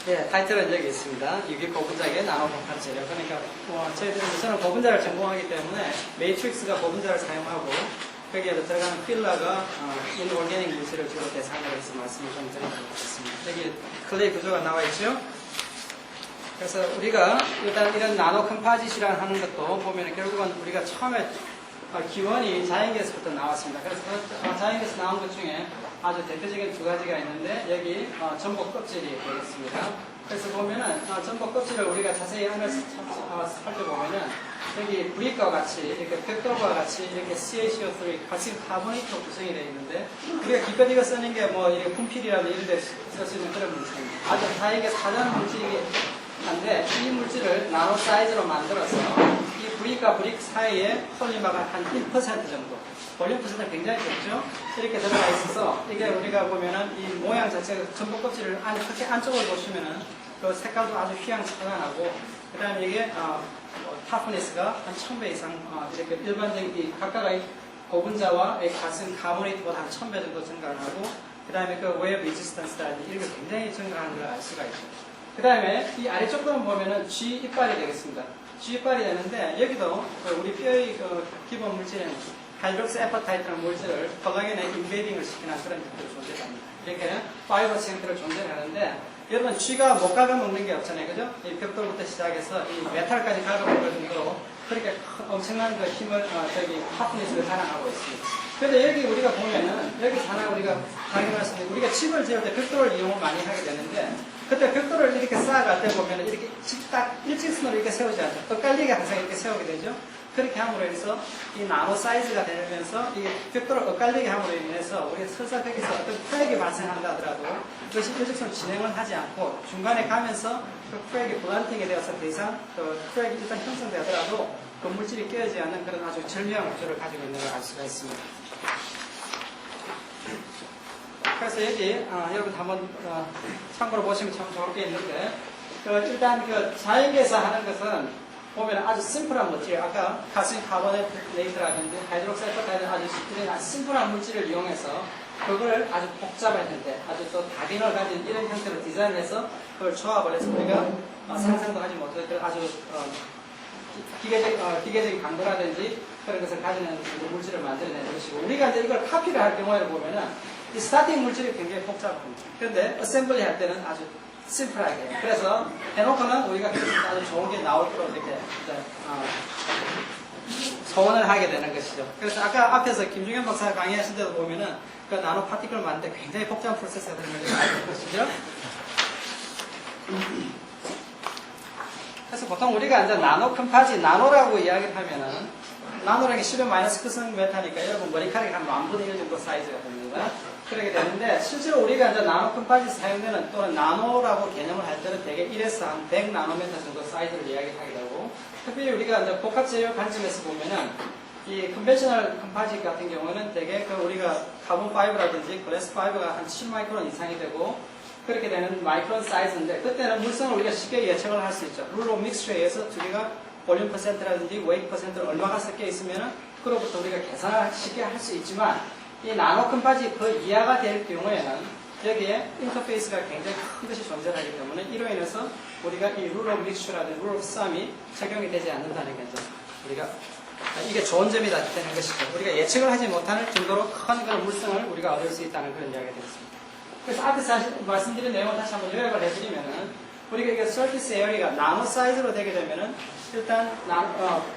네, 타이틀은 여기 있습니다. 유기고분자계 나노복합 재료. 그러니까 저는 고분자를 전공하기 때문에 매트릭스가 고분자를 사용하고 거기에 들어가는 필러가 인올게닉 물질을 주로 대상으로 해서 말씀을 좀 드리도록 하겠습니다. 여기 클레이 구조가 나와 있죠. 그래서 우리가 일단 이런 나노 컴파짓이라 하는 것도 보면 결국은 우리가 처음에 기원이 자연계에서부터 나왔습니다. 그래서 자연계에서 나온 것 중에 아주 대표적인 두 가지가 있는데 여기 전복 껍질이 되겠습니다. 그래서 보면은 전복 껍질을 우리가 자세히 안에서 살펴보면은 여기 브릭과 같이 이렇게 벽돌과 같이 이렇게 CaCO3 칼슘 카보네이트로 구성이 되어 있는데 우리가 기껏 이거 쓰는 게 뭐 이렇게 분필이라든지 이런 데 쓸 수 있는 그런 물질입니다. 아주 다에게 사전 물질이긴 한데 이 물질을 나노 사이즈로 만들어서 이 브릭과 브릭 사이에 폴리머가 한 1% 정도 볼륨 퍼센트가 굉장히 적죠? 이렇게 들어가 있어서 이게 우리가 보면은 이 모양 자체가 전복 껍질을 특히 안쪽을 보시면은 그 색깔도 아주 휘황찬란하고 그 다음에 이게 타프니스가 한 1000배 이상 이렇게 일반적인 이 각각의 고분자와 같은 카보네이트보다 한 1000배 정도 증가를 하고 그 다음에 그 웨브 리지스턴스라든지 이런 게 굉장히 증가하는 걸 알 수가 있죠. 그 다음에 이 아래쪽 부분 보면은 G 이빨이 되겠습니다. G 이빨이 되는데 여기도 우리 뼈의 기본 물질은 하이드록스 에퍼타이트라는 물질을 콜라겐에 인베딩을 시키는 그런 형태로 존재합니다. 이렇게 파이버 형태로 존재하는데 여러분 G가 못 갉아먹는 게 없잖아요. 그죠? 이 벽돌부터 시작해서 이 메탈까지 갉아먹을 정도로 그렇게 엄청난 그 힘을 타프니스를 자랑하고 있습니다. 그런데 여기 우리가 보면은 여기서 하나 우리가 확인할 수 있는 우리가 집을 지을 때 벽돌을 이용을 많이 하게 되는데 그때 벽돌을 이렇게 쌓아갈 때 보면은 이렇게 딱 일직선으로 이렇게 세우지 않죠. 엇갈리게 항상 이렇게 세우게 되죠. 그렇게 함으로 해서 이 나노 사이즈가 되면서 이 벽돌을 엇갈리게 함으로 인해서 우리가 설사 거기서 어떤 크랙이 발생한다 하더라도 그것이 일직선으로 진행을 하지 않고 중간에 가면서 그 크랙이 블란팅이 되어서 더 이상 그 크랙이 일단 형성되더라도 그 물질이 깨어지지 않는 그런 아주 절묘한 구조를 가지고 있는 걸 알 수가 있습니다. 그래서 여기 여러분 한번 참고로 보시면 참 좋을 게 있는데 일단 그 자연계에서 하는 것은 보면 아주 심플한 물질, 아까 칼슘 카보네이트라든지 하이드록스 에퍼타이트 아주 심플한 물질을 이용해서 그걸 아주 복잡했는데 아주 또 다변을 가진 이런 형태로 디자인해서 그걸 조합을 해서 우리가 상상도 하지 못할 그런 아주 기계적인 강도라든지 그런 것을 가지는 물질을 만들어내는 것이고 우리가 이제 이걸 카피를 할 경우에 보면은 이 스타팅 물질이 굉장히 복잡합니다. 그런데 어셈블리 할 때는 아주 심플하게. 그래서 해놓고는 우리가 아주 좋은 게 나올 거로 이렇게 소원을 하게 되는 것이죠. 그래서 아까 앞에서 김중현 박사가 강의하신 데도 보면은 그 나노 파티클 만드는 데 굉장히 복잡한 프로세스가 되는 걸 알고 것이죠. 그래서 보통 우리가 이제 나노 컴파지, 나노라고 이야기를 하면은 나노라는 게 10의 마이너스 크성 메타니까 여러분 머리카락이 한 10,000분의 1 정도 사이즈가 됩니다. 그렇게 되는데 실제로 우리가 이제 나노 컴파짓 사용되는 또는 나노라고 개념을 할 때는 대개 1에서 한 100 나노미터 정도 사이즈를 이야기하게 되고 특별히 우리가 이제 복합 재료 관점에서 보면은 이 컨벤셔널 컴파짓 같은 경우는 대개 그 우리가 카본 파이브라든지 글래스 파이브가 한 7마이크론 이상이 되고 그렇게 되는 마이크론 사이즈인데 그때는 물성을 우리가 쉽게 예측을 할 수 있죠. 룰 오브 믹스처에 의해서 두 개가 볼륨 퍼센트라든지 웨이트 퍼센트를 얼마가 섞여 있으면은 그로부터 우리가 계산을 쉽게 할 수 있지만 이 나노 컴파짓 그 이하가 될 경우에는 여기에 인터페이스가 굉장히 큰 것이 존재하기 때문에 이로 인해서 우리가 이 룰 오브 믹스처라든지 룰 오브 썸이 적용이 되지 않는다는 거죠. 우리가 이게 좋은 점이 되는 것이죠. 우리가 예측을 하지 못하는 정도로 큰 그런 물성을 우리가 얻을 수 있다는 그런 이야기가 되겠습니다. 그래서 앞에서 말씀드린 내용을 다시 한번 요약을 해드리면은 우리가 이게 서피스 에어리가 나노 사이즈로 되게 되면은 일단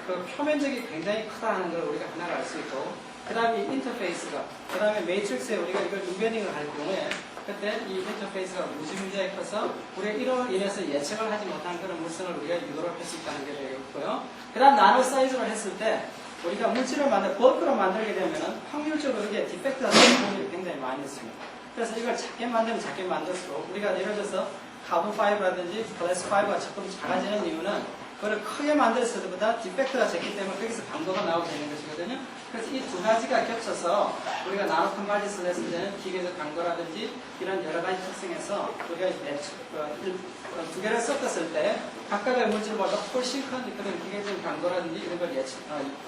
그 표면적이 굉장히 크다 하는 걸 우리가 하나를 알 수 있고 그 다음에 이 인터페이스가 그 다음에 매트릭스에 우리가 이걸 인베딩을 할 경우에 그때 이 인터페이스가 무지무지하게 커서 우리가 이로 인해서 예측을 하지 못한 그런 물성을 우리가 유도를 할 수 있다는 게 되겠고요. 그 다음 나노 사이즈로 했을 때 우리가 물질을 벌크로 만들게 되면은 확률적으로 이게 디펙트가 되는 부분이 굉장히 많이 있습니다. 그래서 이걸 작게 만들면 작게 만들수록 우리가 예를 들어서 카본 파이브라든지 글래스 파이브가 조금 작아지는 이유는 그걸 크게 만들었을 때보다 디펙트가 적기 때문에 거기서 강도가 나오게 되는 것이거든요. 그래서 이 두 가지가 겹쳐서 우리가 나노 컴파짓을 했을 때는 기계적 강도라든지 이런 여러 가지 특성에서 우리가 두 개를 섞었을 때 각각의 물질보다 훨씬 큰 그런 기계적 강도라든지 이런 걸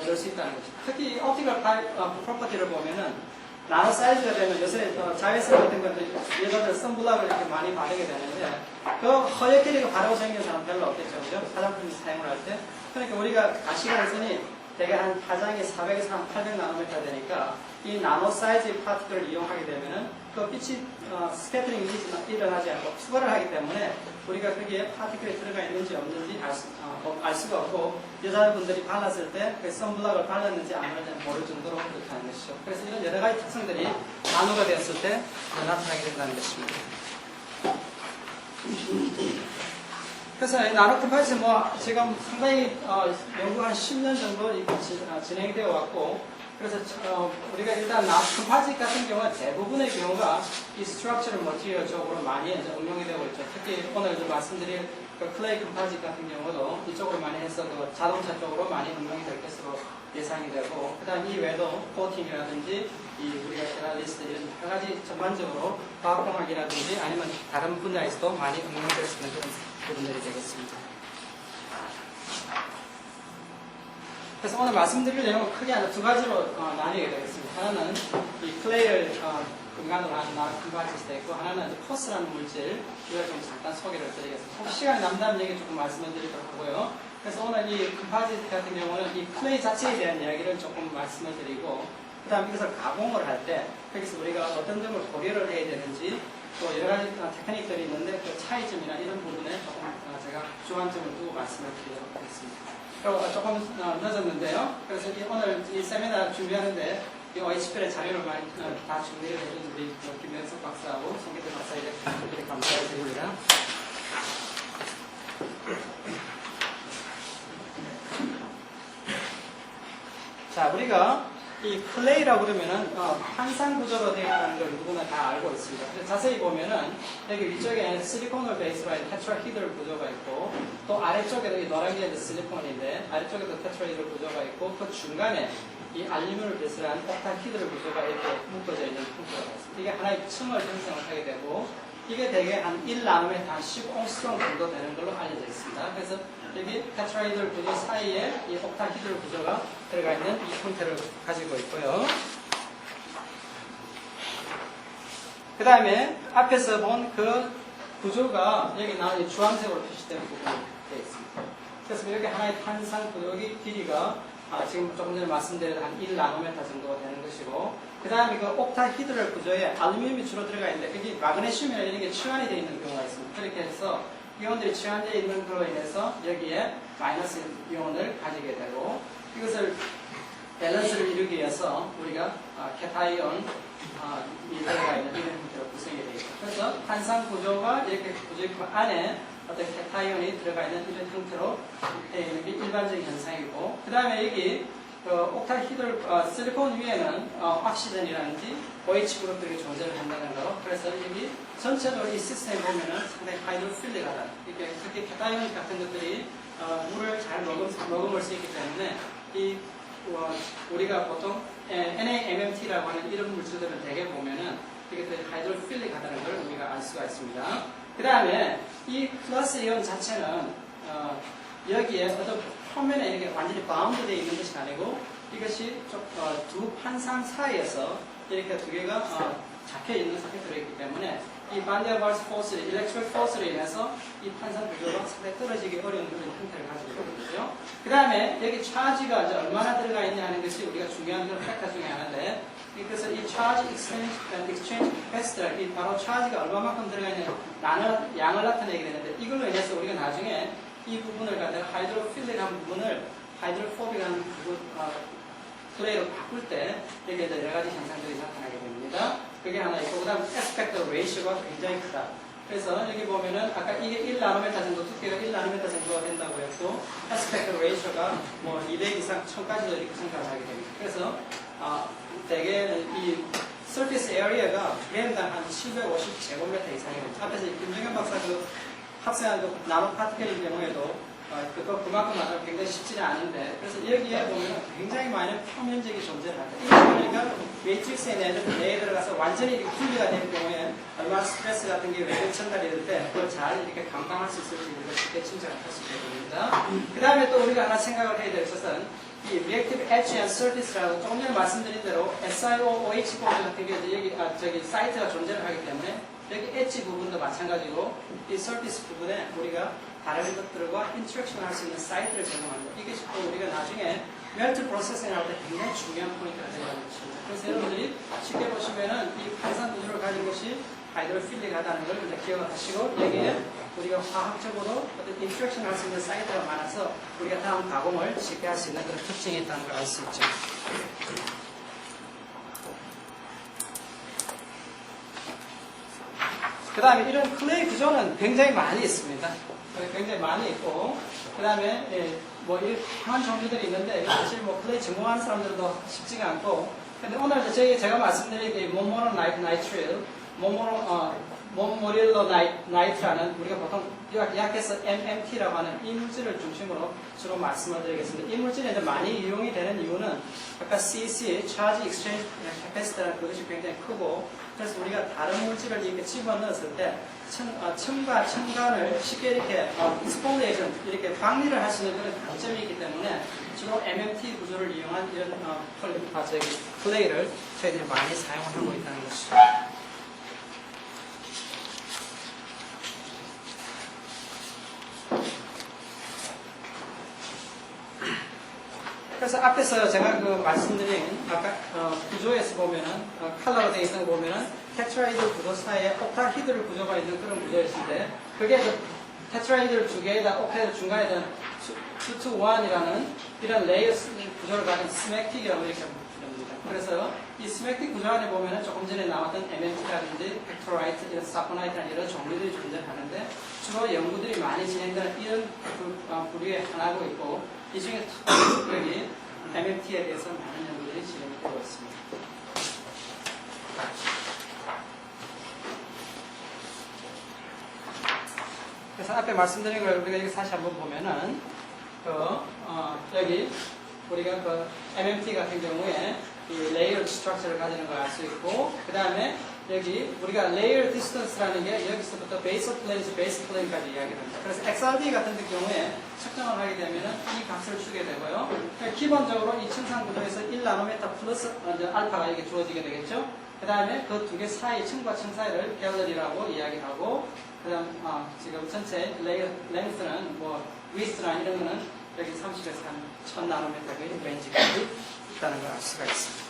얻을 수 있다는 거죠. 특히 이 옵티컬 프로퍼티를 보면은 나노 사이즈가 되면 요새 자외선 같은 건데 여자들 선블락을 이렇게 많이 바르게 되는데 그 허옇게 바르고 생긴 사람 별로 없겠죠, 그죠? 화장품 사용을 할 때. 그러니까 우리가 가시광선이 대개 한 파장이 400에서 한 800 나노미터 되니까 이 나노 사이즈 파티클을 이용하게 되면은 그 빛이 스캐터링이 일어나지 않고 투과를 하기 때문에 우리가 거기에 파티클이 들어가 있는지 없는지 알 수가 없고 여자분들이 발랐을 때 그 선블락을 발랐는지 안 발랐는지 모를 정도로 그렇게 하는 것이죠. 그래서 이런 여러 가지 특성들이 나노가 되었을 때 나타나게 된다는 것입니다. 그래서 나노 컴파이스 지금 상당히 연구 한 10년 정도 진행이 되어 왔고 그래서 우리가 일단 컴파이트 같은 경우는 대부분의 경우가 이 스트럭처럴 머티리얼 쪽으로 많이 응용이 되고 있죠. 특히 오늘 말씀드릴 그 클레이 컴파이트 같은 경우도 이쪽으로 많이 해서 그 자동차 쪽으로 많이 응용이 될 것으로 예상이 되고 그다음 이 외에도 코팅이라든지 우리가 제너리스트 이런 여러 가지 전반적으로 화학공학이라든지 아니면 다른 분야에서도 많이 응용이 될 수 있는 그런 부분들이 되겠습니다. 그래서 오늘 말씀드릴 내용은 크게 두 가지로 나뉘게 되겠습니다. 하나는 이 클레이를 근간으로 하는 나노 컴파이트가 있고 하나는 포스라는 물질 이걸 좀 잠깐 소개를 드리겠습니다. 혹시 시간이 남다면 얘기 조금 말씀을 드리도록 하고요. 그래서 오늘 이 컴파이트 같은 경우는 이 클레이 자체에 대한 이야기를 조금 말씀을 드리고 그 다음에 이것을 가공을 할 때 거기서 우리가 어떤 점을 고려를 해야 되는지 또 여러 가지 테크닉들이 있는데 그 차이점이나 이런 부분에 조금 제가 주안점을 두고 말씀을 드리도록 하겠습니다. 조금 늦었는데요. 그래서 오늘 이 세미나 준비하는데 이 OHP의 자료를 많이 다 준비를 해준 우리 김현석 박사하고 송기태 박사에게 감사드립니다. 자, 우리가 이 클레이라고 그러면은 환상 구조로 되어 있다는 걸 누구나 다 알고 있습니다. 그래서 자세히 보면은 여기 위쪽에 실리콘을 베이스로 한 테트라히드럴 구조가 있고 또 아래쪽에도 이 노란 게 실리콘인데 아래쪽에도 테트라히드럴 구조가 있고 그 중간에 이 알루미늄을 베이스로 한 옥타히드럴 구조가 이렇게 묶어져 있는 구조가 있습니다. 이게 하나의 층을 형성을 하게 되고 이게 대개 한 1나노메터 한 10옹스트롱 정도 되는 걸로 알려져 있습니다. 그래서 여기 테트라히드럴 구조 사이에 이 옥타히드럴 구조가 들어가 있는 이 형태를 가지고 있고요. 그 다음에 앞에서 본 그 구조가 여기 나온 주황색으로 표시된 부분이 되어 있습니다. 그래서 여기 하나의 탄산 구조, 여기 길이가 지금 조금 전에 말씀드린 한 1나노메터 정도가 되는 것이고 그 다음에 그 옥타히드럴 구조에 알루미늄이 주로 들어가 있는데 여기 마그네슘이나 이런 게 치환이 되어 있는 경우가 있습니다. 그렇게 해서 이온들이 치환되어 있는 걸로 인해서 여기에 마이너스 이온을 가지게 되고 이것을 밸런스를 이루기 위해서 우리가 케타이온이 들어가 있는 이런 형태로 구성이 되어 있습니다. 그래서 탄산 구조가 이렇게 구조 안에 어떤 케타이온이 들어가 있는 이런 형태로 되어 있는 게 일반적인 현상이고 그 다음에 여기 옥타히드럴 실리콘 위에는 옥시전이라든지 OH 그룹들이 존재를 한다는 거. 그래서 여기 전체적으로 이 시스템 보면은 상당히 하이드로필릭하다. 이렇게 특히 케타이온 같은 것들이 물을 잘 머금을 수 있기 때문에 이 우리가 보통 NaMMT라고 하는 이런 물질들을 대개 보면은 이게 하이드로필릭하다는 걸 우리가 알 수가 있습니다. 그 다음에 이 플러스 이온 자체는 여기에 어떤 표면에 이렇게 완전히 바운드 되어 있는 것이 아니고 이것이 두 판상 사이에서 이렇게 두 개가 잡혀 있는 상태로 있기 때문에 이 반데르발스 포스, 일렉트릭 포스로 인해서 이 판상 구조가 상당히 떨어지기 어려운 그런 형태를 가지고 있거든요. 그 다음에 여기 차지가 이제 얼마나 들어가 있냐 하는 것이 우리가 중요한 팩터 중에 하나인데 그래서 이 차지 익스체인지 캐패시티가 이 바로 차지가 얼마만큼 들어가 있는 양을 나타내게 되는데 이걸로 인해서 우리가 나중에 이 부분을 갖다가 하이드로필릭한 부분을 하이드로포빅한 클레이로 바꿀 때 여기에 여러 가지 현상들이 나타나게 됩니다. 그게 하나 있고 그 다음 에스펙트 레이시오가 굉장히 크다. 그래서 여기 보면은 아까 이게 1나노메터 정도 두께가 1나노메터 정도가 된다고 했고 에스펙트 레이시오가 뭐 200 이상 1000까지도 이렇게 생각을 하게 됩니다. 그래서 대개 이 서피스 에어리어가 그램당 한 750제곱미터 이상이 됩니다. 앞에서 김정현 박사 합성한 나노 파티클의 경우에도 그만큼 굉장히 쉽지는 않은데 그래서 여기에 보면 굉장히 많은 표면적인 존재를 합니다. 이게 그러니까 매트릭스에 내에 들어가서 완전히 이렇게 분리가 될 경우에 얼마나 스트레스 같은 게 외부 전달이 될 때 그걸 잘 이렇게 감당할 수 있을지 우리가 쉽게 짐작을 할 수 있게 됩니다. 그 다음에 또 우리가 하나 생각을 해야 될 것은 이 reactive edge and surface라고 조금 전에 말씀드린 대로 SIOOH 코드 같은 경우에 여기 사이트가 존재를 하기 때문에 여기 엣지 부분도 마찬가지고 이 서피스 부분에 우리가 다른 것들과 인터랙션을 할 수 있는 사이트를 제공합니다. 이게 또 우리가 나중에 멜트 프로세싱을 할 때 굉장히 중요한 포인트가 되는 것입니다. 그래서 여러분들이 쉽게 보시면은 이 파이썬 구조를 가진 것이 하이드로필릭하다는 걸 이제 기억을 하시고 여기에 우리가 화학적으로 어떤 인터랙션을 할 수 있는 사이트가 많아서 우리가 다음 가공을 쉽게 할 수 있는 그런 특징이 있다는 걸 알 수 있죠. 그 다음에 이런 클레이 구조는 굉장히 많이 있습니다. 굉장히 많이 있고, 그 다음에 뭐 이런 다양한 종류들이 있는데 사실 뭐 클레이 전공하는 사람들도 쉽지가 않고, 근데 오늘 제가 말씀드린 이 몬모노 나이트릴, 몬모릴로 나이트라는 우리가 보통 약해서 MMT라고 하는 이 물질을 중심으로 주로 말씀을 드리겠습니다. 이 물질이 이제 많이 이용이 되는 이유는 아까 CEC, Charge Exchange Capacity라는 그것이 굉장히 크고, 그래서 우리가 다른 물질을 이렇게 집어넣었을 때 첨과 첨간을 쉽게 이렇게 exfoliation, 이렇게 방리를 할 수 있는 그런 단점이 있기 때문에 주로 MMT 구조를 이용한 이런 플레이를 저희들이 많이 사용하고 있다는 것이죠. 그래서 앞에서 제가 말씀드린 아까 구조에서 보면은 컬러로 되어 있는 거 보면은 테트라이드 구조 사이에 옥타히드를 구조가 있는 그런 구조였는데 그게 테트라이드 두 개에다 옥타이드 중간에 있는 2-to-1이라는 이런 레이어 구조를 가진 스맥틱이라고 이렇게 부릅니다. 그래서 이 스맥틱 구조 안에 보면은 조금 전에 나왔던 MMT라든지 팩토라이트, 이런 사포나이트라는 이런 종류들이 존재하는데 주로 연구들이 많이 진행되는 이런 부류에 하나고 있고 이 중에 특별히 MMT에 대해서 많은 연구들이 진행되고 있습니다. 그래서 앞에 말씀드린 걸 우리가 여기 다시 한번 보면은 여기 우리가 MMT 같은 경우에 이 레이어 스트럭처를 가지는 걸 알 수 있고 그 다음에 여기 우리가 레이어 디스턴스라는 게 여기서부터 베이스 플레인에서 베이스 플레인까지 이야기합니다. 그래서 XRD 같은 경우에 측정을 하게 되면 이 값을 주게 되고요. 기본적으로 이 층상 구조에서 1나노미터 플러스 알파가 이게 주어지게 되겠죠. 그 다음에 그 두 개 사이 층과 층 사이를 갤러리라고 이야기하고 그 다음 지금 전체 레이어 랭스는 위스트나 이런 거는 여기 30에서 한 1000나노미터의 레인지까지 있다는 걸 알 수가 있습니다.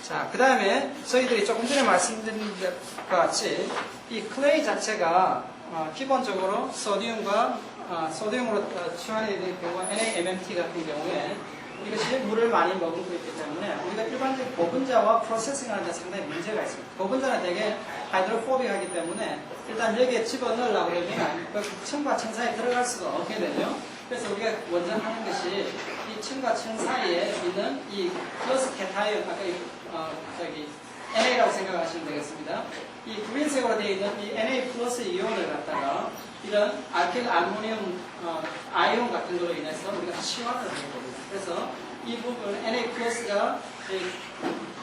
자, 그 다음에 저희들이 조금 전에 말씀드린 것과 같이 이 클레이 자체가 기본적으로 소디움으로 치환이 되는 경우가 NaMMT 같은 경우에 이것이 물을 많이 머금고 있기 때문에 우리가 일반적인 고분자와 프로세싱을 하는데 상당히 문제가 있습니다. 고분자는 되게 하이드로포빅하기 때문에 일단 여기에 집어넣으려고 그러면 그 층과 층 사이에 들어갈 수가 없게 되죠. 그래서 우리가 먼저 하는 것이 이 층과 층 사이에 있는 이 플러스 캐타이온, 아까 NA라고 생각하시면 되겠습니다. 이 그린색으로 되어 있는 이 NA 플러스 이온을 갖다가 이런 알킬 알루미늄 아이온 같은 거로 인해서 우리가 치환을 하게 됩니다. 그래서 이 부분 NA 플러스가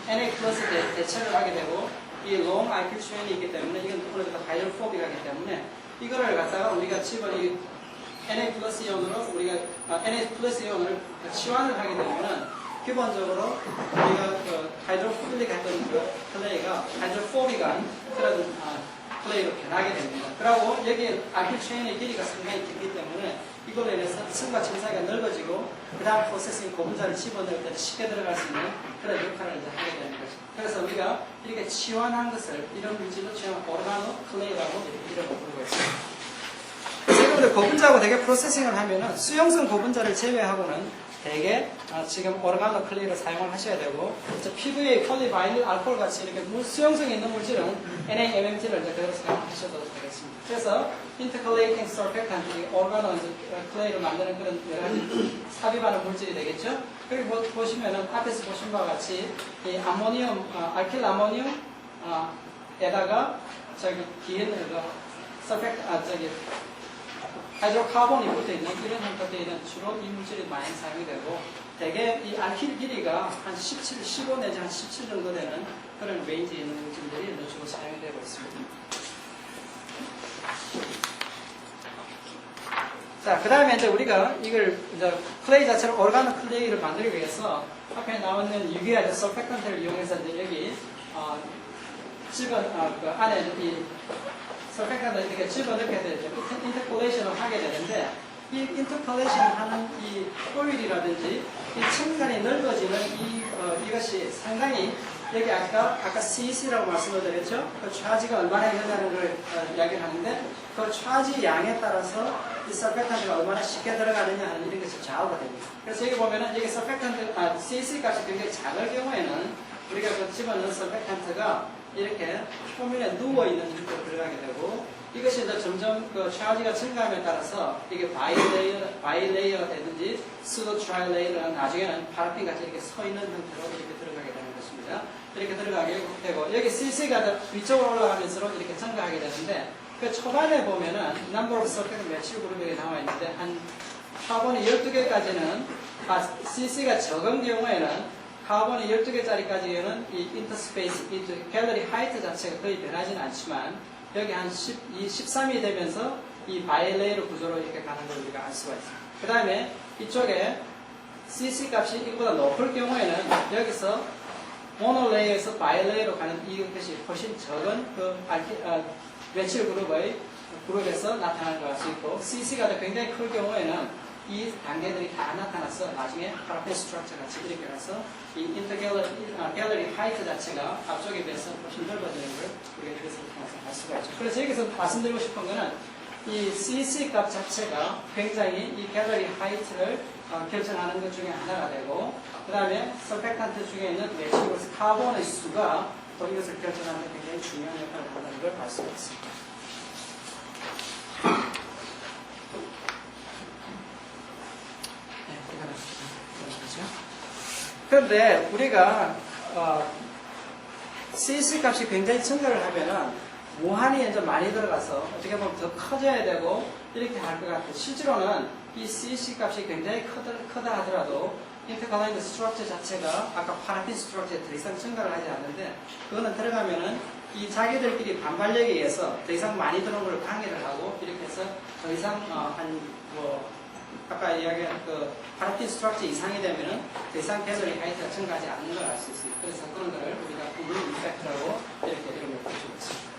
NA 플러스 대체를 하게 되고 이 롱 알킬 추연이 있기 때문에 이건 오히려 더 하이드로포빅하기 때문에 이거를 갖다가 우리가 집어넣이 NA 플러스 이온으로 우리가 NA 플러스 이온을 치환을 하게 되면은 기본적으로 우리가 하이드로포빅 했던 그 클레이가 하이드로포빅한 그런 클레이로 변하게 됩니다. 그리고 여기에 알킬 체인의 길이가 상당히 깊기 때문에 이걸로 인해서 층과 층 사이가 넓어지고 그 다음 프로세싱 고분자를 집어넣을 때 쉽게 들어갈 수 있는 그런 역할을 이제 하게 되는 거죠. 그래서 우리가 이렇게 치환한 것을 이런 물질로 치환한 오르가노 클레이라고 이름을 부르고 있습니다. 여러분들 고분자하고 되게 프로세싱을 하면은 수용성 고분자를 제외하고는 대개 지금 오르가노 클레이를 사용을 하셔야 되고 PVA, 폴리바이닐, 알코올 같이 이렇게 수용성이 있는 물질은 NaMMT를 이제 그대로 사용하셔도 되겠습니다. 그래서 인터컬레이팅 서펙탄트, 오르가노 클레이를 만드는 그런 여러 가지 삽입하는 물질이 되겠죠. 그리고 보시면은 앞에서 보신 바와 같이 이 아모니움, 알킬 아모니움 에다가 긴 하이드로카본이 붙어있는 이런 형태는 주로 이 물질이 많이 사용이 되고 대개 이 알킬 길이가 한 15 내지 한 17 정도 되는 그런 레인지에 있는 물질들이 주로 사용이 되고 있습니다. 자, 그 다음에 이제 우리가 이걸 이제 클레이 자체를 오르가노 클레이를 만들기 위해서 앞에 나오는 유기화제 서펙턴트를 이용해서 이제 여기 그 안에 이 서펙턴트 이렇게 집어넣게 되죠. 인터폴레이션을 하게 되는데 이 인터폴레이션 하는 이 오일이라든지 이 층간이 넓어지는 이것이 상당히 여기 아까 CEC라고 말씀을 드렸죠. 그 차지가 얼마나 있느냐는 걸 이야기를 하는데 그 차지 양에 따라서 이 서펙턴트가 얼마나 쉽게 들어가느냐 하는 이런 것이 좌우가 됩니다. 그래서 여기 보면은 여기 CEC 값이 굉장히 작을 경우에는 우리가 그 집어넣은 서펙턴트가 이렇게 표면에 누워있는 형태로 들어가게 되고 이것이 이제 점점 그 차지가 증가함에 따라서 이게 바이레이어가 되든지 수도 트라이레이어는 나중에는 파라핀 같이 이렇게 서 있는 형태로 이렇게 들어가게 되는 것입니다. 이렇게 들어가게 되고 여기 CC가 위쪽으로 올라가면서 이렇게 증가하게 되는데 그 초반에 보면은 number of circuit 매칠 그룹이 나와 있는데 한 카본이 12개까지는 CC가 적은 경우에는 카본이 12개짜리까지는 이 인터스페이스, 이 갤러리 하이트 자체가 거의 변하지는 않지만 여기 한 13이 되면서 이 바이레이어 구조로 이렇게 가는 걸 우리가 알 수가 있습니다. 그 다음에 이쪽에 CC 값이 이보다 높을 경우에는 여기서 모노레이어에서 바이레이어로 가는 이것이 훨씬 적은 그 메칠 그룹에서 나타나는 걸 알 수 있고 CC가 굉장히 클 경우에는 이 단계들이 다 나타나서 나중에 파라핀 스트럭처 같이 이렇게 가서 이 갤러리 하이트 자체가 앞쪽에 비해서 훨씬 넓어지는 걸 우리가 여기서 알 수가 있죠. 그래서 여기서 말씀드리고 싶은 거는 이 CC 값 자체가 굉장히 이 갤러리 하이트를 결정하는 것 중에 하나가 되고 그 다음에 서펙탄트 중에 있는 매치로스 카본의 수가 또 이것을 결정하는 데 굉장히 중요한 역할을 한다는 걸 알 수가 있습니다. 그런데 우리가 CC 값이 굉장히 증가를 하면은 무한히 이제 많이 들어가서 어떻게 보면 더 커져야 되고 이렇게 할 것 같아요. 실제로는 이 CC 값이 굉장히 크다 하더라도 인터컬라이드 스트럭처 자체가 아까 파라핀 스트럭처에 더 이상 증가를 하지 않는데 그거는 들어가면은 이 자기들끼리 반발력에 의해서 더 이상 많이 들어온 걸 강의를 하고 이렇게 해서 더 이상 아까 이야기한 그 파라핀 스트럭처 이상이 되면은 더 이상 갤러리 하이트가 증가하지 않는 걸 알 수 있습니다. 그래서 그런 거를 우리가 블루 이펙트라고 이렇게 이름을 붙이고 있습니다.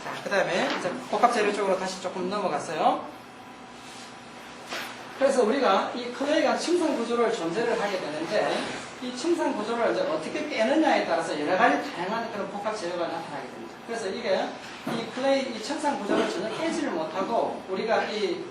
자, 그 다음에 이제 복합 재료 쪽으로 다시 조금 넘어갔어요. 그래서 우리가 이 클레이가 층상 구조를 존재를 하게 되는데 이 층상 구조를 이제 어떻게 깨느냐에 따라서 여러 가지 다양한 그런 복합 재료가 나타나게 됩니다. 그래서 이게 이 클레이 이 층상 구조를 전혀 깨지를 못하고 우리가 이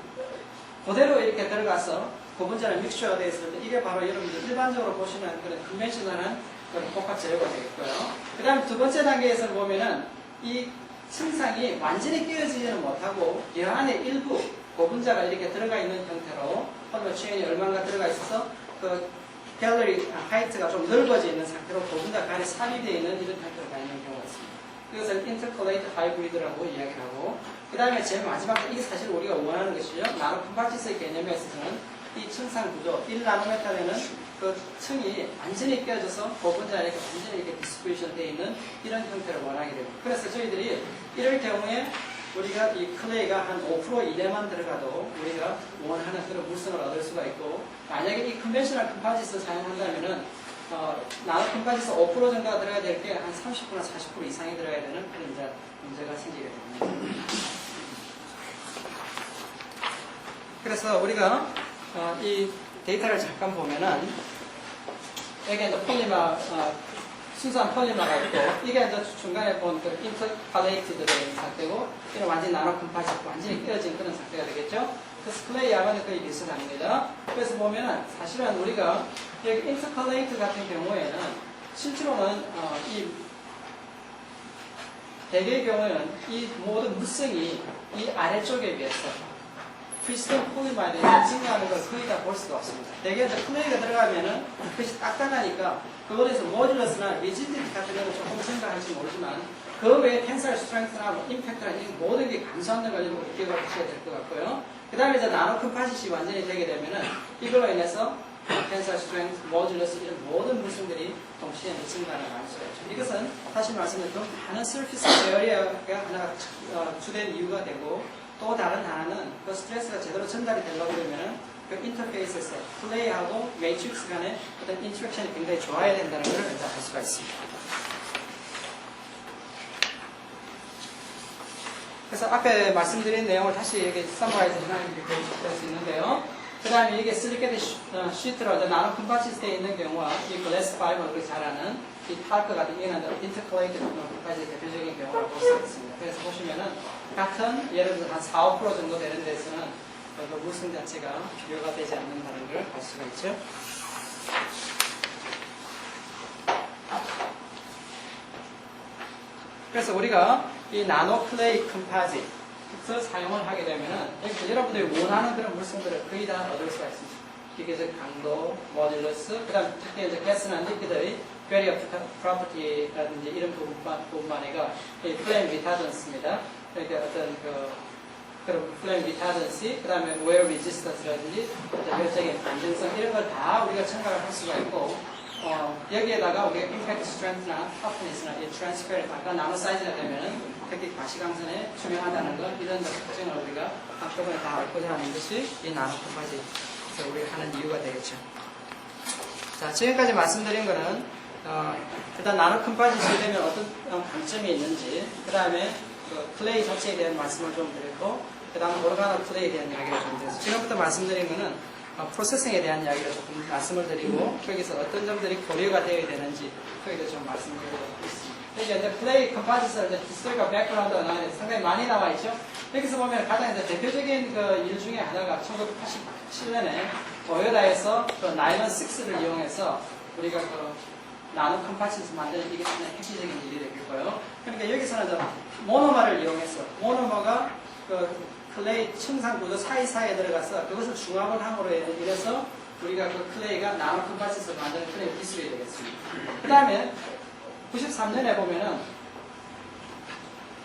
그대로 이렇게 들어가서 고분자는 믹스처가 되어 있을 때 이게 바로 여러분들 일반적으로 보시는 그런 컨벤셔널한 그런 복합 재료가 되겠고요. 그 다음에 두 번째 단계에서 보면은 이 층상이 완전히 깨어지지는 못하고 이 안에 일부 고분자가 이렇게 들어가 있는 형태로 폴리머 체인이 얼마나 들어가 있어서 그 갤러리 하이트가 좀 넓어져 있는 상태로 고분자가 안에 삽입되어 있는 이런 형태로 가 있는 경우가 있습니다. 이것을 인터컬레이트 하이브리드라고 이야기하고 그 다음에 제일 마지막 이게 사실 우리가 원하는 것이죠. 나노 컴파지스의 개념에 있어서는 이 층상 구조 1나노메타에는 그 층이 완전히 깨어져서 고분자 이렇게 완전히 이렇게 디스트리뷰션 되어 있는 이런 형태를 원하게 됩니다. 그래서 저희들이 이럴 경우에 우리가 이 클레이가 한 5% 이내만 들어가도 우리가 원하는 그런 물성을 얻을 수가 있고 만약에 이 컨벤셔널 컴파지스를 사용한다면은 나노 컴파지스 5% 정도가 들어가야 될 게 한 30%나 40% 이상이 들어가야 되는 그런 이제 문제가 생기게 됩니다. 그래서 우리가 이 데이터를 잠깐 보면은 여기 이제 폴리머 순수한 폴리머가 있고 이게 이제 중간에 본 그 인터컬레이티드 된 상태고 이는 완전히 나노 컴파지스 완전히 깨어진 그런 상태가 되겠죠. 그래서 클레이하고는 거의 비슷합니다. 그래서 보면은 사실은 우리가 여기 인터컬레이트 같은 경우에는 실제로는 이 대개의 경우에는 이 모든 물성이 이 아래쪽에 비해서 프리스톤 폴리머에 대해서 증가하는 걸 거의 다 볼 수가 없습니다. 대개 이제 클레이가 들어가면은 그것이 딱딱하니까 그거에서 모듈러스나 리지디티 같은 경우는 조금 증가할지 모르지만 그 외에 텐사일 스트렝스나 임팩트나 이 모든 게 감소하는 걸 기억을 하셔야 될 것 같고요. 그 다음에 이제 나노 컴파짓이 완전히 되게 되면은 이걸로 인해서 tensile strength, modulus 이런 모든 물성들이 동시에 증가하는 걸 알 수가 있죠. 이것은 다시 말씀드린 많은 surface area가 하나 주된 이유가 되고 또 다른 하나는 그 스트레스가 제대로 전달이 되려고 그러면 그 인터페이스에서 플레이하고 매트릭스 간의 어떤 인터랙션이 굉장히 좋아야 된다는 걸 일단 알 수가 있습니다. 그래서 앞에 말씀드린 내용을 다시 여기 서머라이즈 해놓은 게 될 수 있는데요. 그 다음에 이게 실리케드 시트로 나노 컴파시스트에 있는 경우와 이 글래스 파이버를 잘 아는 이 탈크 같은 이런 인터컬레이트 컴파시 대표적인 경우라고 볼 수 있습니다. 그래서 보시면은 같은 예를 들어서 한 4, 5% 정도 되는 데서는 그 물성 자체가 비교가 되지 않는다는 걸 알 수가 있죠. 그래서 우리가 이 나노 클레이 컴파짓을 사용을 하게 되면은 여러분들이 원하는 그런 물성들을 거의 다 얻을 수가 있습니다. 기계적 강도, 모듈러스, 그 다음 특히 이제 가스나 리퀴드의 베리어 프로퍼티라든지 이런 부분만 해가 플레임 리타던스입니다. 그러니까 어떤 그런 플레임 리타던시, 그 다음에 웨어 리지스턴스라든지 멸적인 안정성 이런 걸 다 우리가 첨가를 할 수가 있고 여기에다가 우리가 임팩트 스트렝스나 터프니스나 이 트랜스페런트 아까 나노 사이즈가 되면은 특히 가시광선에 투명하다는 것 이런 특징을 우리가 한꺼번에 다 알고자 하는 것이 이 나노 컴파짓에서 우리가 하는 이유가 되겠죠. 자, 지금까지 말씀드린 거는 일단 나노 컴파짓이 되면 어떤 강점이 있는지, 그 다음에 클레이 자체에 대한 말씀을 좀 드렸고, 그 다음에 오르가노 클레이에 대한 이야기를 좀 드렸어요. 지금부터 말씀드린 거는 프로세싱에 대한 이야기를 조금 말씀을 드리고 거기서 어떤 점들이 고려가 되어야 되는지 거기도 좀 말씀드리고 있습니다. 여기 이제 플레이 컴파짓을 이제 히스토리컬 백그라운드가 나와있는데 상당히 많이 나와 있죠. 여기서 보면 가장 이제 대표적인 그 일 중에 하나가 1987년에 도요다에서 그 나일론 6를 이용해서 우리가 그 나노 컴파짓을 만드는 이게 상당히 획기적인 일이 되겠고요. 그러니까 여기서는 이제 모노머를 이용해서 모노머가 그 클레이 층상 구조 사이사이에 들어가서 그것을 중합을 함으로 인해서 우리가 그 클레이가 나노 컴파짓을 만드는 클레이 기술이 되겠습니다. 그 다음에 93년에 보면은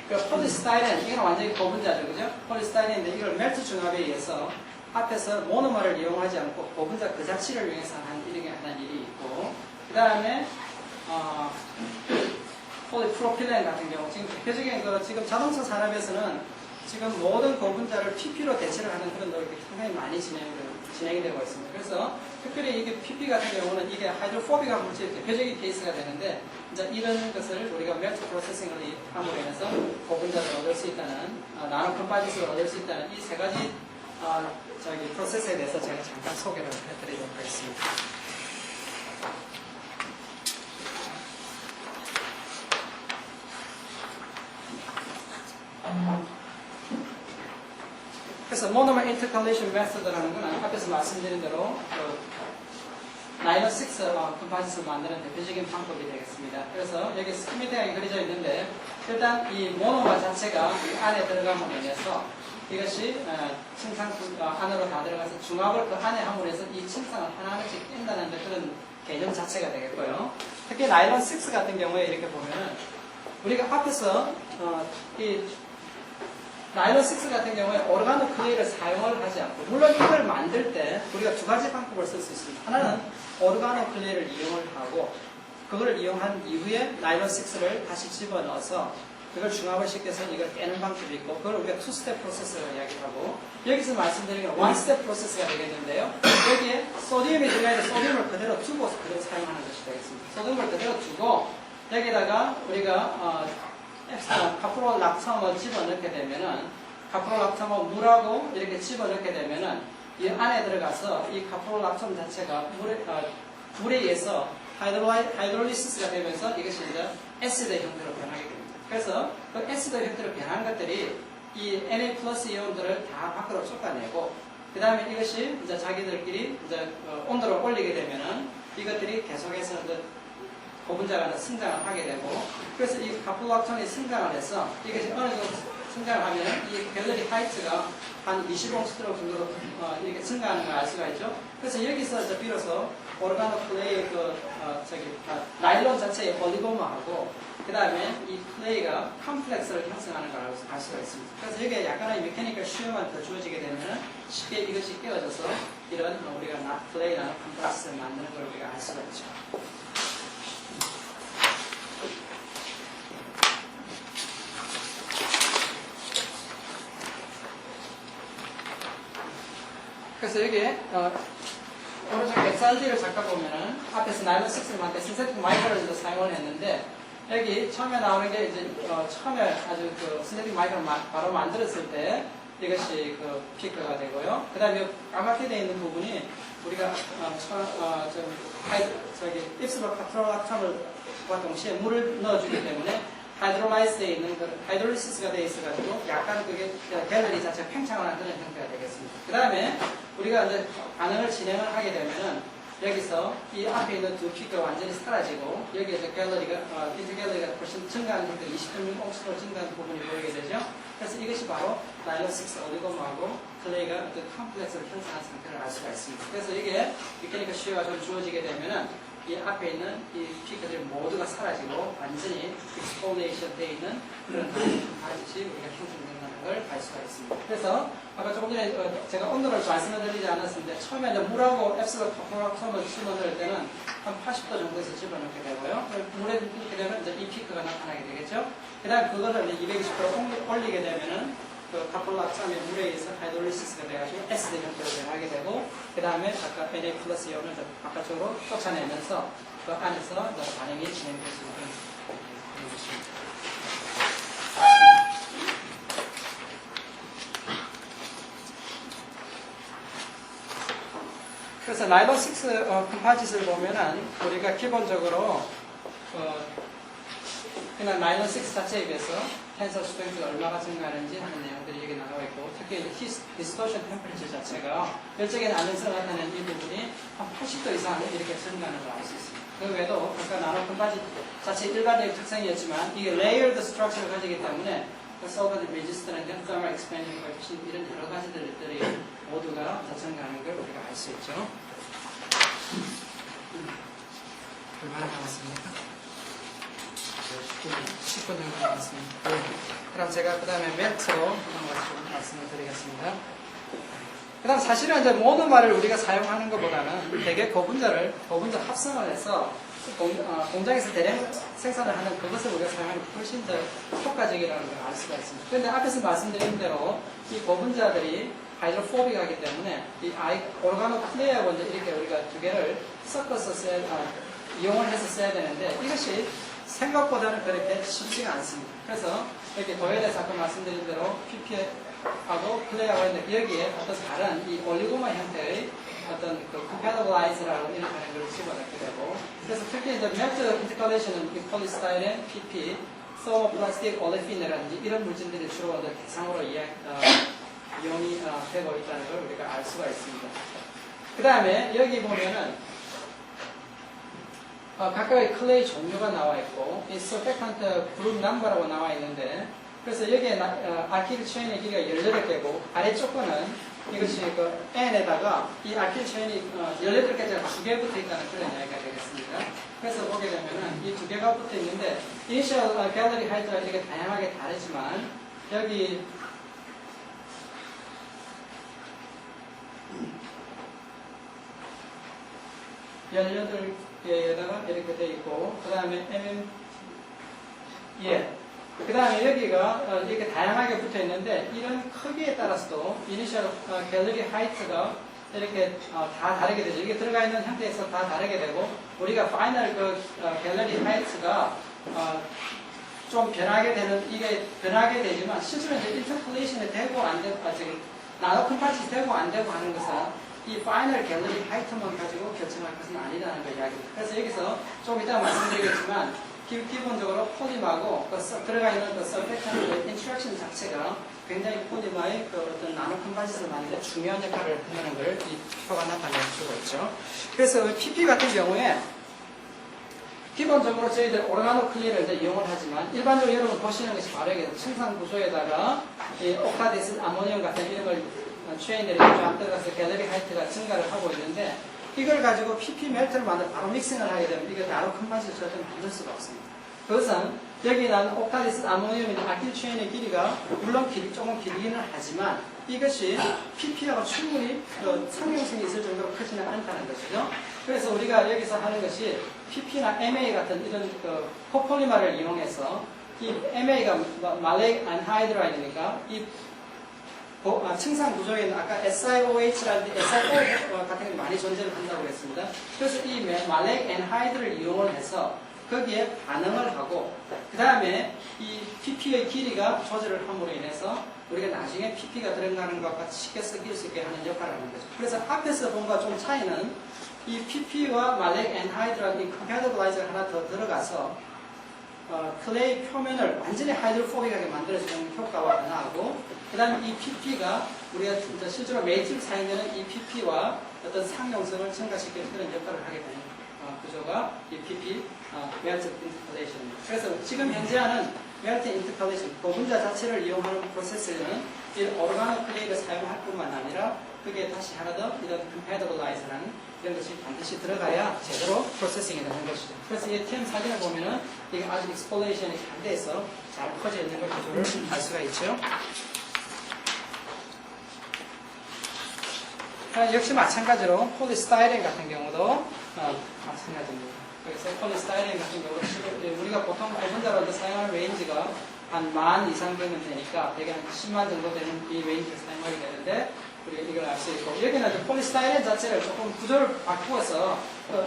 그 폴리스타이렌, 이건 완전히 고분자죠, 그죠? 폴리스타이렌인데 이걸 멜트 중합에 의해서 앞에서 모노머를 이용하지 않고 고분자 그 자체를 이용해서 하는 일이 있고, 그 다음에 폴리프로필렌 같은 경우 지금 대표적인 지금 자동차 산업에서는 지금 모든 고분자를 PP로 대체를 하는 그런 노력이 상당히 많이 진행이 되고 있습니다. 그래서 특별히 이게 PP 같은 경우는 이게 하이드로포비가 물질의 대표적인 케이스가 되는데 이제 이런 것을 우리가 멜트 프로세싱을 함으로 인해서 고분자를 얻을 수 있다는 나노 컴파짓을 얻을 수 있다는 이 세 가지 프로세스에 대해서 제가 잠깐 소개를 해드리도록 하겠습니다. 그래서 모노머 인터컬레이션 메소드라는 것은 앞에서 말씀드린 대로 나일론 6 컴파짓을 만드는 대표적인 방법이 되겠습니다. 그래서 여기 스키미틱하게 그려져 있는데 일단 이 모노머 자체가 이 안에 들어감으로 인해서 이것이 층상 안으로 다 들어가서 중합을 그 안에 함으로 해서 이 층상을 하나하나씩 낀다는 그런 개념 자체가 되겠고요. 특히 나일론 6 같은 경우에 이렇게 보면은 우리가 앞에서 이 나일론 6 같은 경우에 오르가노 클레이를 사용을 하지 않고, 물론 이걸 만들 때 우리가 두 가지 방법을 쓸 수 있습니다. 하나는 오르가노 클레이를 이용을 하고 그걸 이용한 이후에 나일론 6를 다시 집어넣어서 그걸 중합을 시켜서 이걸 깨는 방법이 있고, 그걸 우리가 2스텝 프로세스로 이야기하고, 여기서 말씀드리는 건 1스텝 프로세스가 되겠는데요. 여기에 소디움이 들어가야 돼. 소디움을 그대로 두고 그대로 사용하는 것이 되겠습니다. 소디움을 그대로 두고 여기다가 우리가 카프로락텀을 집어넣게 되면은, 카프로락텀을 물하고 이렇게 집어넣게 되면은 이 안에 들어가서 이 카프로락텀 자체가 물에 의해서 하이드롤리시스가 되면서 이것이 이제 애시드 형태로 변하게 됩니다. 그래서 그 애시드 형태로 변한 것들이 이 Na 플러스 이온들을 다 밖으로 쏟아내고, 그 다음에 이것이 이제 자기들끼리 이제 온도를 올리게 되면은 이것들이 계속해서 이제 고분자가 성장을 하게 되고, 그래서 이 카프로락톤이 성장을 해서 이것이 어느 정도 하면 이 갤러리 하이트가 한 20옹스트로 정도로 이렇게 증가하는 걸 알 수가 있죠. 그래서 여기서 이제 비로소 오르가노 클레이의 나일론 자체의 올리고마하고 그 다음에 이 클레이가 컴플렉스를 형성하는 걸 알 수가 있습니다. 그래서 여기에 약간의 메카니컬 쉬움만 더 주어지게 되면 쉽게 이것이 깨어져서 이런 우리가 클레이 나노 컴플렉스를 만드는 걸 우리가 알 수가 있죠. 그래서 여기에 오른쪽 XRG를 잠깐 보면은 앞에서 나일론 6를 만들 때 신세틱 마이크로를 사용을 했는데 여기 처음에 나오는 게 이제 처음에 아주 그 신세틱 마이크로를 바로 만들었을 때 이것이 그 피크가 되고요. 그 다음에 까맣게 되어 있는 부분이 우리가 입술로 카트로락탐과 동시에 물을 넣어주기 때문에 하이드롤라이스되어 있는 하이드롤리시스가 되어 있어가지고 약간 그게 갤러리 자체가 팽창을 하는 그런 형태가 되겠습니다. 그 다음에 우리가 이제 반응을 진행을 하게 되면은 여기서 이 앞에 있는 두 피크가 완전히 사라지고 여기에서 갤러리가 인트 갤러리가 훨씬 증가하는 형태 20.6옹스로 증가하는 부분이 보이게 되죠. 그래서 이것이 바로 나일론 6 올리고마하고 클레이가 어떤 컴플렉스를 형성한 상태를 알 수가 있습니다. 그래서 이게 메카니컬 쉬어가 좀 주어지게 되면은 이 앞에 있는 이 피크들이 모두가 사라지고 완전히 익스폴레이션 되어 있는 그런 바짓이 우리가 형성된다는 걸 알 수가 있습니다. 그래서 아까 조금 전에 제가 온도를 말씀을 드리지 않았습니다. 처음에 이제 물하고 앱슬로 카포락텀을 집어넣을 때는 한 80도 정도에서 집어넣게 되고요. 물에 이렇게 되면 이제 이 피크가 나타나게 되겠죠. 그 다음에 그거를 이제 220도 올리게 되면은 그 카폴락탐이 물에 의해서 하이드롤리시스가 돼가지고 에시드 형태로 변하게 되고 그 다음에 아까 Na 플러스 이온을 바깥쪽으로 쫓아내면서 그 안에서 반응이 진행될 수 있는 그런 것입니다. 그래서 나일론 6 컴파짓을 보면은 우리가 기본적으로 그냥 나일론 6 자체에 비해서 텐서 스트렝스가 얼마나 증가하는지 하는 내용들이 여기 나와 있고 특히 디스토션 템퍼리처 자체가 열적인 안정성을 나타내는 이 부분이 한 80도 이상 이렇게 증가하는 걸 알 수 있습니다. 그 외에도 아까 나노 컴파짓 자체 일반적인 특성이었지만 이게 레이어드 스트럭처를 가지기 때문에 솔버드 레지스터나 thermal expansion coefficient 이런 여러 가지들이 모두가 더 증가하는 걸 우리가 알 수 있죠. 얼마나 남았습니까? 10분 정도 남았습니다. 네. 그럼 제가 그 다음에 멘트로 좀 말씀을 드리겠습니다. 그 다음 사실은 이제 모노마를 우리가 사용하는 것보다는 대개 고분자 합성을 해서 공장에서 대량 생산을 하는 그것을 우리가 사용하는 게 훨씬 더 효과적이라는 걸 알 수가 있습니다. 그런데 앞에서 말씀드린 대로 이 고분자들이 하이드로포빅하기 때문에 이 오르가노 클레이하고 이제 이렇게 우리가 두 개를 섞어서 이용을 해서 써야 되는데 이것이 생각보다는 그렇게 쉽지가 않습니다. 그래서 이렇게 도열에서 아까 말씀드린 대로 PP하고 클레이하고 있는데 여기에 어떤 다른 이 올리고마 형태의 어떤 그 compatibilize라고 이렇게 하는 걸 집어넣게 되고 그래서 특히 이제 멜트 인터컬레이션은 이 폴리스타일렌, PP, 소모플라스틱, 올레핀이라든지 이런 물질들이 주로 대상으로 이용이 되고 있다는 걸 우리가 알 수가 있습니다. 그 다음에 여기 보면은 각각의 클레이 종류가 나와 있고 이 서펙턴트 그룹 넘버라고 나와 있는데 그래서 여기에 알킬 체인의 길이가 18개고 아래쪽 거는 이것이 그 N에다가 이 알킬 체인이 18개짜리 2개 붙어 있다는 그런 이야기가 되겠습니다. 그래서 보게 되면은 이 2개가 붙어 있는데 이니셜 갤러리 하이트가 이렇게 다양하게 다르지만 여기 에다가 이렇게 돼 있고 그 다음에 그 다음에 여기가 이렇게 다양하게 붙어 있는데 이런 크기에 따라서도 이니셜 갤러리 하이트가 이렇게 다 다르게 되죠. 이게 들어가 있는 형태에서 다 다르게 되고 우리가 파이널 갤러리 하이트가 좀 이게 변하게 되지만 실제로 이제 인터폴레이션이 되고 안 되고 나노 컴파짓이 되고 안 되고 하는 것은 이 파이널 갤러리 하이트만 가지고 결정할 것은 아니라는 걸 이야기합니다. 그래서 여기서 좀 이따가 말씀드리겠지만 기본적으로 폴리마하고 들어가 있는 서펙턴트 인트랙션 자체가 굉장히 폴리마의 어떤 나노 컴파짓을 만드는 중요한 역할을 한다는 걸 이 표가 나타낼 수가 있죠. 그래서 PP 같은 경우에 기본적으로 저희들 오르가노 클리를 이제 이용을 하지만 일반적으로 여러분 보시는 것이 바로 이게 층상 구조에다가 이 옥타디스 아모니움 같은 이런 걸 취해인들이 쫙 들어가서 갤러리 하이트가 증가를 하고 있는데 이걸 가지고 PP 멜트를 만들어 바로 믹싱을 하게 되면 이게 나노 컴파지트 절대 만들 수가 없습니다. 그것은 여기 나는 옥타디스 아모니움인 아킬 체인의 길이가 물론 조금 길기는 하지만 이것이 PP하고 충분히 그 상용성이 있을 정도로 크지는 않다는 것이죠. 그래서 우리가 여기서 하는 것이 PP나 MA 같은 이런 그 코폴리마를 이용해서 이 MA가 말렉 안하이드라이드니까 이 층상 구조에 있는 아까 SiOH라는 SiO 같은 게 많이 존재를 한다고 했습니다. 그래서 이 말렉 안하이드를 이용을 해서 거기에 반응을 하고 그 다음에 이 PP의 길이가 조절을 함으로 인해서 우리가 나중에 PP가 들어가는 것과 쉽게 쓰길 수 있게 하는 역할을 하는 거죠. 그래서 앞에서 본 것과 좀 차이는 이 PP와 말렉 안하이드라는 이 컴패티블라이저가 하나 더 들어가서 클레이 표면을 완전히 하이드로포빅하게 만들어주는 효과가 나고 그 다음에 이 PP가 우리가 진짜 실제로 매트릭 사용되는 이 PP와 어떤 상용성을 증가시키는 그런 역할을 하게 되는 구조가 이 PP 멜트 인터컬레이션입니다. 그래서 지금 현재 하는 멜트 인터컬레이션 고분자 자체를 이용하는 프로세스에는 이 오르가노 클레이를 사용할 뿐만 아니라 그게 다시 하나 더 이런 컴패티블라이저라는 이런 것이 반드시 들어가야 제대로 프로세싱이 되는 것이죠. 그래서 이 TM 사진을 보면은 이게 아주 익스폴레이션이 잘 돼서 잘 퍼져 있는 걸 구조를 알 수가 있죠. 역시 마찬가지로 폴리스타이렌 같은 경우도 마찬가지입니다. 그래서 폴리스타이렌 같은 경우도 우리가 보통 고분자로 사용하는 레인지가 한 10,000 이상 되면 되니까 대개 한 100,000 정도 되는 이 레인지를 사용하게 되는데 우리가 이걸 알 수 있고 여기는 폴리스타이렌 자체를 조금 구조를 바꾸어서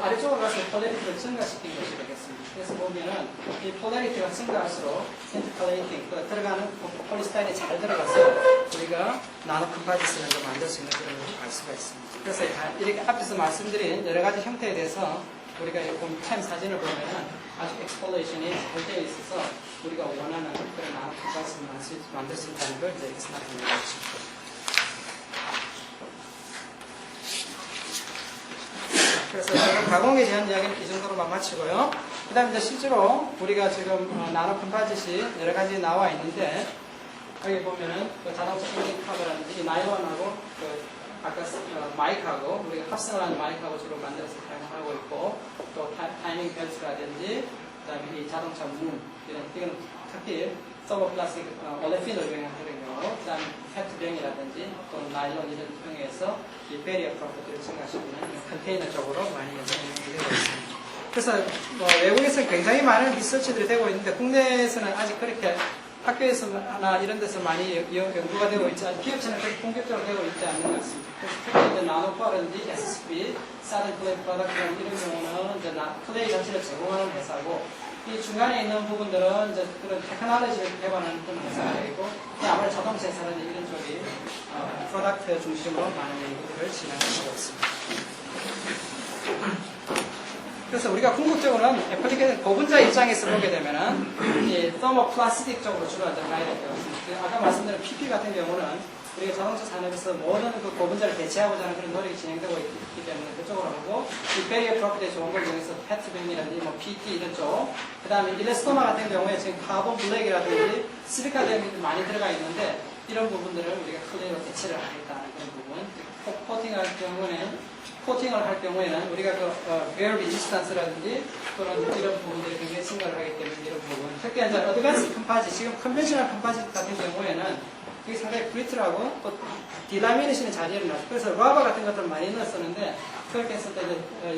아래쪽으로 가서 폴리티를 증가시킨 것이 되겠습니다. 그래서 보면은 이 폴리티가 증가할수록 인터컬레이팅 들어가는 폴리스타이렌이 잘 들어가서 우리가 나노 컴파지트를 만들 수 있는 그런 걸 알 수가 있습니다. 그래서 이렇게 앞에서 말씀드린 여러 가지 형태에 대해서 우리가 템 사진을 보면은 아주 엑스폴레이션이 잘 되어 있어서 우리가 원하는 그런 나노 컴파지트를 만들 수 있다는 걸 이제 여기서 나타내는 것입니다. 그래서 제가 가공에 대한 이야기는 이 정도로만 마치고요. 그 다음에 이제 실제로 우리가 지금 나노 컴파짓이 여러 가지 나와 있는데 여기 보면은 그 자동차 엔진 커버라든지 이 나일론하고 그 아까 마이크하고 우리가 합성을 하는 마이크하고 주로 만들어서 사용하고 있고 또 타이밍 벨트라든지 그 다음에 이 자동차 문 이건 특히 서버 플라스틱 올레핀을 이용한 그런 경우 그 다음에 페트병이라든지 또 나일론 이런 형에서 이 베리어 프로퍼티를 증가시키는 컨테이너 쪽으로 많이 연구되고 있습니다. 그래서 외국에서는 굉장히 많은 리서치들이 되고 있는데 국내에서는 아직 그렇게 학교에서나 이런 데서 많이 연구가 되고 있지 않고 기업체는 그렇게 본격적으로 되고 있지 않는 것 같습니다. 그래서 특히 이제 나노파라든지 SSB, 사든 클레이 프로덕트 이런 경우는 이제 클레이 자체를 제공하는 회사고 이 중간에 있는 부분들은 이제 그런 테크놀로지를 개발하는 그런 회사가 되고 아무래도 자동차 회사는 이런 쪽이 프로덕트 중심으로 많은 연구들을 진행하고 있습니다. 그래서 우리가 궁극적으로는 애플리케이션 고분자 입장에서 보게 되면은 이 서머 플라스틱 쪽으로 주로 이제 가야 될 것 같습니다. 아까 말씀드린 PP 같은 경우는 우리가 자동차 산업에서 모든 그 고분자를 대체하고자 하는 그런 노력이 진행되고 있기 때문에 그쪽으로 하고 이 베리어 프로퍼티에 좋은 걸 이용해서 페트병이라든지 뭐 PT 이런 쪽 그 다음에 일레스토마 같은 경우에 지금 카본 블랙이라든지 실리카 댐이 많이 들어가 있는데 이런 부분들을 우리가 클레이로 대체를 하겠다는 그런 부분 코팅을 할 경우에는 우리가 그 베어 리지스탄스라든지 또는 이런 부분들이 굉장히 증가를 하기 때문에 이런 부분 특히 이제 어드밴스 컴파짓 지금 컨벤셔널 컴파짓 같은 경우에는 이게 상당히 브리틀하고 또 디라미네이션이 잘 일어나죠. 그래서 러버 같은 것들을 많이 넣었었는데 그렇게 했을 때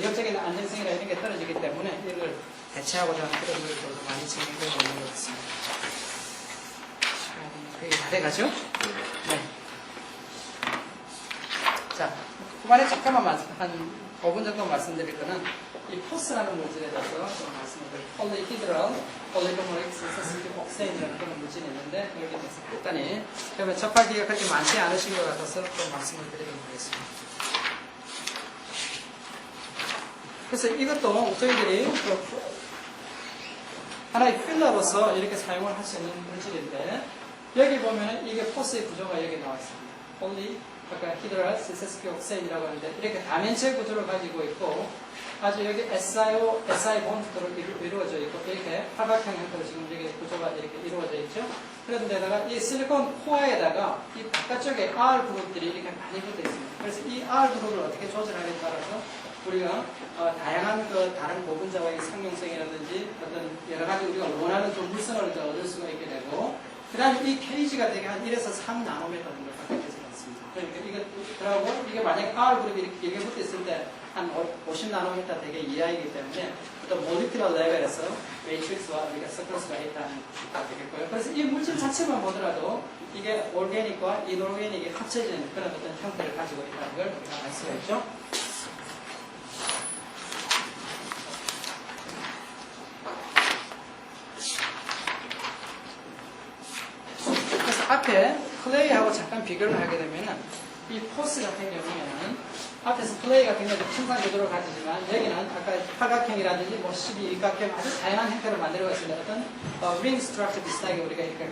역적인 안정성이나 이런 게 떨어지기 때문에 이걸 대체하고자 하는 그런 노력들도 많이 진행되고 있는 것 같습니다. 그게 다 돼가죠? 네. 자, 후반에 잠깐만 한 5분 정도 말씀드릴 거는 이 포스라는 물질에 대해서 좀 말씀을 드릴게요. 폴리히드럴, 폴리고모릭 신세스틱 옥세인이라는 그런 물질이 있는데 여기에 대해서 간단히 그러면 접하기가 그렇게 많지 않으신 것 같아서 좀 말씀을 드리도록 하겠습니다. 그래서 이것도 저희들이 하나의 필러로서 이렇게 사용을 할 수 있는 물질인데 여기 보면 이게 포스의 구조가 여기 나와 있습니다. 폴리 아까 히드랄 신세스틱 옥세인이라고 하는데 이렇게 다면체 구조를 가지고 있고 아주 여기 SIO, SI 본드로 이루어져 있고, 이렇게 팔각형 형태로 지금 여기 구조가 이렇게 이루어져 있죠. 그런데다가 이 실리콘 코어에다가 이 바깥쪽에 R 그룹들이 이렇게 많이 붙어 있습니다. 그래서 이 R 그룹을 어떻게 조절하냐에 따라서 우리가 다양한 다른 고분자와의 상용성이라든지 어떤 여러 가지 우리가 원하는 좀 물성을 얻을 수가 있게 되고, 그 다음에 이 케이지가 되게 한 1에서 3나노미터 정도밖에 되지 않습니다. 그러니까 그러고 이게 만약에 R 그룹이 이렇게 붙어 있을 때 한 50나노미터 되게 이하이기 때문에 어떤 모리큘러 레벨에서 매트릭스와 우리가 섞을 수가 있다는 것이 되겠고요. 그래서 이 물질 자체만 보더라도 이게 올게닉과 이노르게닉이 합쳐지는 그런 어떤 형태를 가지고 있다는 걸 우리가 알 수가 있죠. 그래서 앞에 클레이하고 잠깐 비교를 하게 되면은 이 포스 같은 경우에는 앞에서 플레이가 굉장히 평상 구조를 가지지만 여기는 아까 팔각형이라든지 뭐 12일각형 아주 다양한 형태를 만들고 있습니다. 어떤 링 스트럭처 비슷하게 우리가 이렇게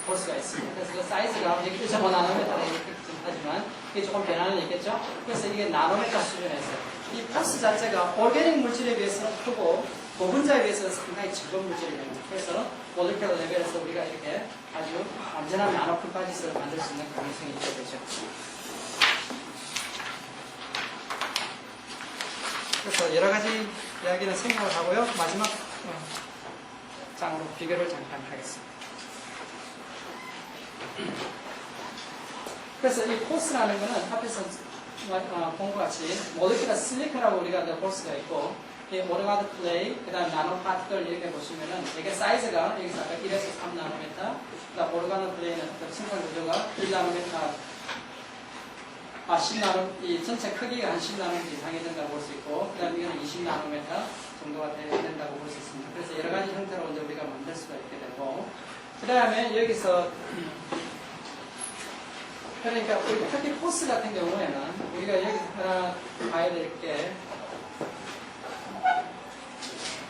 볼 수가 있습니다. 그래서 그 사이즈가 1.5나노미터라 이렇게 하지만 이게 조금 변화는 있겠죠. 그래서 이게 나노미터 수준에서 이 포스 자체가 오르게닉 물질에 비해서는 크고 고분자에 비해서는 상당히 적은 물질입니다. 그래서 모lecular 레벨에서 우리가 이렇게 아주 완전한 나노크파지스를 만들 수 있는 가능성이 있게 되죠. 그래서 여러 가지 이야기는 생각을 하고요. 마지막 장으로 비교를 잠깐 하겠습니다. 그래서 이 포스라는 것은 앞에서 본 것 같이 모lecular silicon이라고 우리가 볼 수가 있고, 이 오르가드 플레이, 그 다음 나노 파티클 이렇게 보시면은 이게 사이즈가 여기서 아까 1에서 3나노미터, 그 다음 오르가드 플레이는 어떤 생산 구조가 1나노미터 10나노, 이 전체 크기가 한 10나노미터 이상이 된다고 볼 수 있고, 그 다음에 이거는 20나노미터 정도가 된다고 볼 수 있습니다. 그래서 여러 가지 형태로 이제 우리가 만들 수가 있게 되고, 그 다음에 여기서, 그러니까 특히 포스 같은 경우에는 우리가 여기서 하나 봐야 될 게,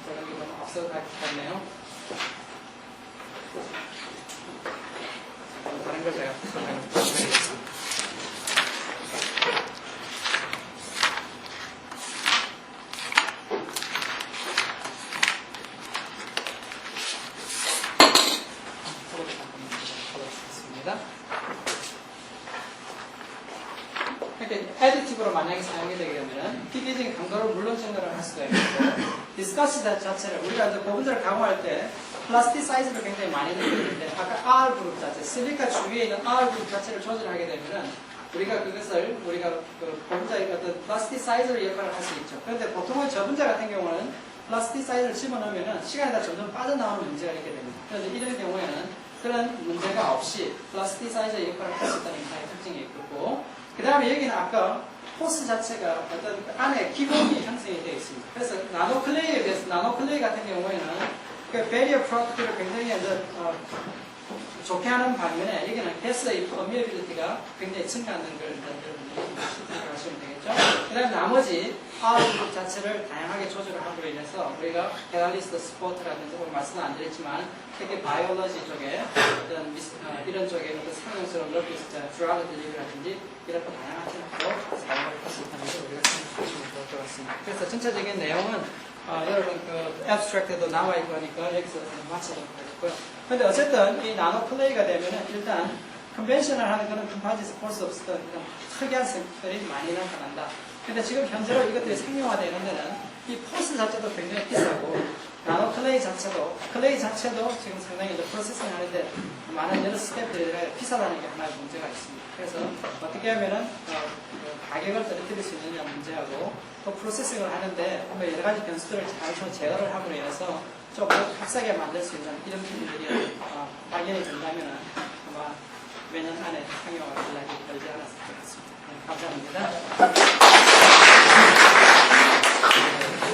저는 이거 앞서 갔네요. 다른 걸 제가 설명드리겠습니다. 이렇게 애디티브로 만약에 사용이 되게 되면 피기적인 강도를 물론 증가를 할 수가 있고, 디스커스 자체를 우리가 이제 고분자를 강화할 때 플라스틱 사이즈를 굉장히 많이 늘리는데, 아까 R 그룹 자체, 실리카 주위에 있는 R 그룹 자체를 조절하게 되면은 우리가 그것을 우리가 그 고분자의 어떤 플라스틱 사이즈로 역할을 할 수 있죠. 그런데 보통은 저분자 같은 경우는 플라스틱 사이즈를 집어넣으면은 시간이 다 점점 빠져나오는 문제가 있게 됩니다. 그래서 이런 경우에는 그런 문제가 없이 플라스틱 사이즈의 역할을 할 수 있다는 하나의 특징이 있고, 그 다음에 여기는 아까 포스 자체가 어떤 안에 기본이 형성이 되어 있습니다. 그래서 나노클레이에 비해서 나노클레이 같은 경우에는 그 베리어 프로덕트를 굉장히 좋게 하는 반면에 여기는 가스의 퍼미어빌리티가 굉장히 증가하는 걸 생각하시면 되겠죠. 그 다음에 나머지 R 그룹 자체를 다양하게 조절을 함으로 인해서 우리가 캐탈리스트 스포트라든지 오늘 말씀은 안 드렸지만 특히 바이올로지 쪽에 어떤 이런 쪽에 어떤 상용성을 넓힐 수 있는 드라그 딜리브라든지 이런 다양한 형태로 사용을 할 수 있다는 것을 우리가 생각하시면 좋을 것 같습니다. 그래서 전체적인 내용은 여러분 그 abstract에도 나와 있고 하니까 여기서 마치도록 하겠고요. 근데 어쨌든 이 나노 플레이가 되면은 일단 컨벤셔널한 그런 컴파지스 폴스 없었던 그런 특이한 색들이 많이 나타난다. 근데 지금 현재로 이것들이 상용화되는 데는 이 폴스 자체도 굉장히 비싸고 나노 클레이 자체도 지금 상당히 이제 프로세싱 하는데 많은 여러 스텝들이 비싸다는 게 하나의 문제가 있습니다. 그래서 어떻게 하면은 가격을 떨어뜨릴 수 있느냐 문제하고 또 프로세싱을 하는데 여러 가지 변수들을 잘 제어를 함으로 인해서 좀 값싸게 만들 수 있는 이런 부분들이 발견이 된다면 아마 몇 년 안에 상용화 연락이 걸지 않았을 것 같습니다. 감사합니다.